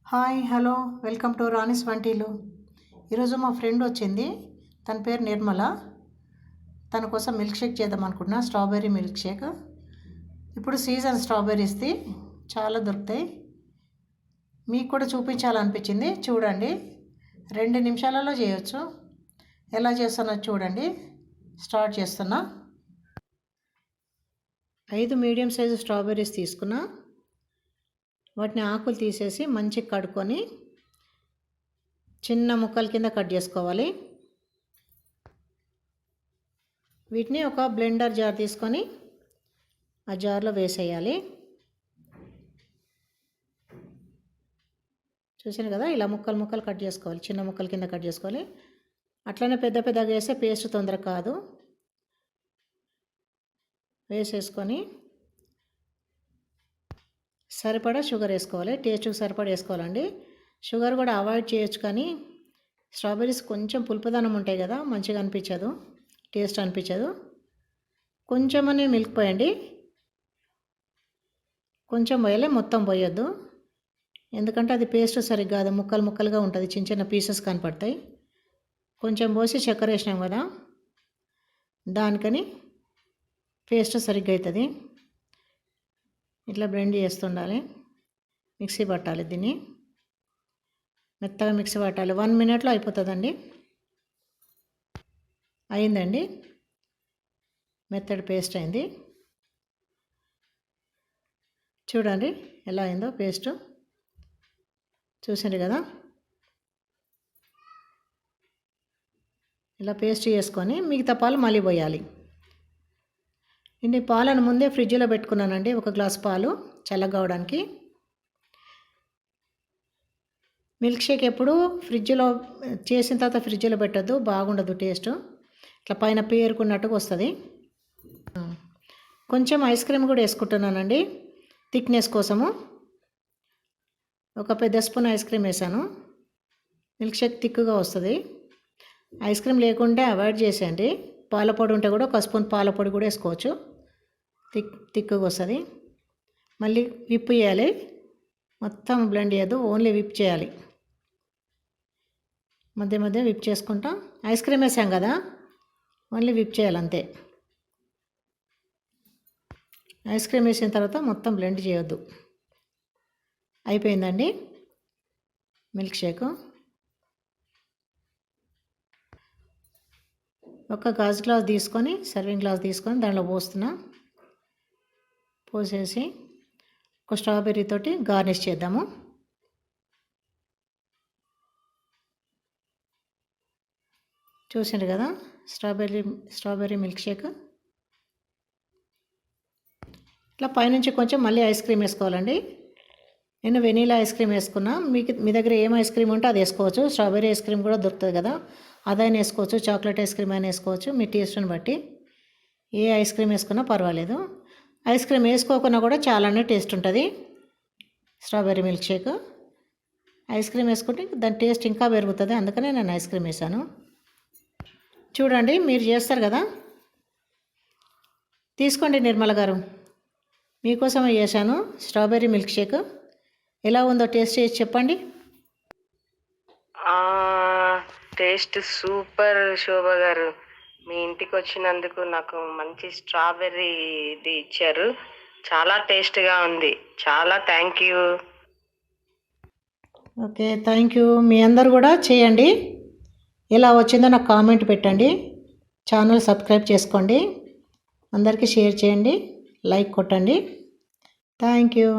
Hi hello welcome to Rani's వంటీలు. ఈరోజు మా ఫ్రెండ్ వచ్చింది. తన పేరు నిర్మల. తన కోసం మిల్క్ షేక్ చేద్దాం అనుకుంటున్నా, స్ట్రాబెర్రీ మిల్క్ షేక్. ఇప్పుడు సీజన్ స్ట్రాబెర్రీస్ది చాలా దొరుకుతాయి. మీకు కూడా చూపించాలనిపించింది. చూడండి, 2 నిమిషాలలో చేయొచ్చు. ఎలా చేస్తున్నా చూడండి. స్టార్ట్ చేస్తున్నా. 5 మీడియం సైజు స్ట్రాబెర్రీస్ తీసుకున్నా. వాటిని ఆకులు తీసేసి మంచిగా కడుక్కొని చిన్న ముక్కల కింద కట్ చేసుకోవాలి. వీటిని ఒక బ్లెండర్ జార్ తీసుకొని ఆ జార్లో వేసేయాలి. చూసాను కదా, ఇలా ముక్కలు ముక్కలు కట్ చేసుకోవాలి, చిన్న ముక్కల కింద కట్ చేసుకోవాలి. అట్లనే పెద్ద పెద్దగా వేస్తే పేస్ట్ తొందర కాదు. వేసేసుకొని సరిపడా షుగర్ వేసుకోవాలి. టేస్ట్కి సరిపడా వేసుకోవాలండి. షుగర్ కూడా అవాయిడ్ చేయొచ్చు, కానీ స్ట్రాబెర్రీస్ కొంచెం పులుపుదనం ఉంటాయి కదా, మంచిగా అనిపించదు, టేస్ట్ అనిపించదు. కొంచెమనే మిల్క్ పోయండి. కొంచెం పోయాలి, మొత్తం పోయొద్దు. ఎందుకంటే అది పేస్ట్ సరిగ్గా అది ముక్కలు ముక్కలుగా ఉంటుంది, చిన్న చిన్న పీసెస్ కనపడతాయి. కొంచెం పోసి చక్కెర వేసినాం కదా, దానికని పేస్ట్ సరిగ్గా అవుతుంది. ఇట్లా బ్లెండ్ చేస్తుండాలి. మిక్సీ పట్టాలి, దీన్ని మెత్తగా మిక్సీ పట్టాలి. 1 మినిట్లో అయిపోతుందండి. అయిందండి, మెత్తడి పేస్ట్ అయింది. చూడండి ఎలా అయిందో పేస్ట్. చూసిండ్రు కదా, ఇలా పేస్ట్ చేసుకొని మిగతా పాలు మళ్ళీ పోయాలి. ఇన్ని పాలను ముందే ఫ్రిడ్జ్లో పెట్టుకున్నానండి. 1 గ్లాస్ పాలు చల్లగా అవడానికి. మిల్క్ షేక్ ఎప్పుడు ఫ్రిడ్జ్లో చేసిన తర్వాత ఫ్రిడ్జ్లో పెట్టద్దు, బాగుండదు టేస్ట్. ఇట్లా పైన పేరుకున్నట్టుగా వస్తుంది. కొంచెం ఐస్ క్రీమ్ కూడా వేసుకుంటున్నానండి థిక్నెస్ కోసము. ఒక పెద్ద స్పూన్ ఐస్ క్రీమ్ వేసాను. మిల్క్ షేక్ థిక్గా వస్తుంది. ఐస్ క్రీమ్ లేకుంటే అవాయిడ్ చేసేయండి. పాలపొడి ఉంటే కూడా 1 స్పూన్ పాలపొడి కూడా వేసుకోవచ్చు, థిక్గా వస్తుంది. మళ్ళీ విప్ చేయాలి, మొత్తం బ్లెండ్ చేయద్దు, ఓన్లీ విప్ చేయాలి. మధ్య మధ్య విప్ చేసుకుంటా. ఐస్ క్రీమ్ వేసాం కదా, ఓన్లీ విప్ చేయాలి అంతే. ఐస్ క్రీమ్ వేసిన తర్వాత మొత్తం బ్లెండ్ చేయొద్దు. అయిపోయిందండి మిల్క్ షేక్. ఒక గాజు గ్లాస్ తీసుకొని, సర్వింగ్ గ్లాస్ తీసుకొని దాంట్లో పోస్తున్నా. పోసేసి ఒక స్ట్రాబెర్రీ తోటి గార్నిష్ చేద్దాము. చూసిండ్రు కదా, స్ట్రాబెర్రీ మిల్క్ షేక్. ఇట్లా పైనుంచి కొంచెం మళ్ళీ ఐస్ క్రీమ్ వేసుకోవాలండి. నేను వెనీలా ఐస్ క్రీమ్ వేసుకున్నా. మీ దగ్గర ఏం ఐస్ క్రీమ్ ఉంటే అది వేసుకోవచ్చు. స్ట్రాబెర్రీ ఐస్ క్రీమ్ కూడా దొరుకుతుంది కదా, అదైనా వేసుకోవచ్చు. చాక్లెట్ ఐస్ క్రీమ్ అయినా వేసుకోవచ్చు, మీ టేస్ట్ని బట్టి. ఏ ఐస్ క్రీమ్ వేసుకున్నా పర్వాలేదు. ఐస్ క్రీమ్ వేసుకోకుండా కూడా చాలానే టేస్ట్ ఉంటుంది strawberry milk shake. Ice cream వేసుకుంటే దాని టేస్ట్ ఇంకా పెరుగుతుంది, అందుకనే నేను ఐస్ క్రీమ్ వేసాను. చూడండి, మీరు చేస్తారు కదా, తీసుకోండి నిర్మల గారు, మీకోసమే చేశాను స్ట్రాబెర్రీ మిల్క్ షేక్. ఎలా ఉందో టేస్ట్ చేసి చెప్పండి. Taste super. శోభ గారు, మీ ఇంటికి వచ్చినందుకు నాకు మంచి స్ట్రాబెర్రీది ఇచ్చారు. చాలా టేస్ట్గా ఉంది. చాలా thank you. Okay, thank you. మీ అందరు కూడా చేయండి. ఎలా వచ్చిందో నాకు కామెంట్ పెట్టండి. ఛానల్ సబ్స్క్రైబ్ చేసుకోండి. అందరికీ షేర్ చేయండి, లైక్ కొట్టండి. Thank you.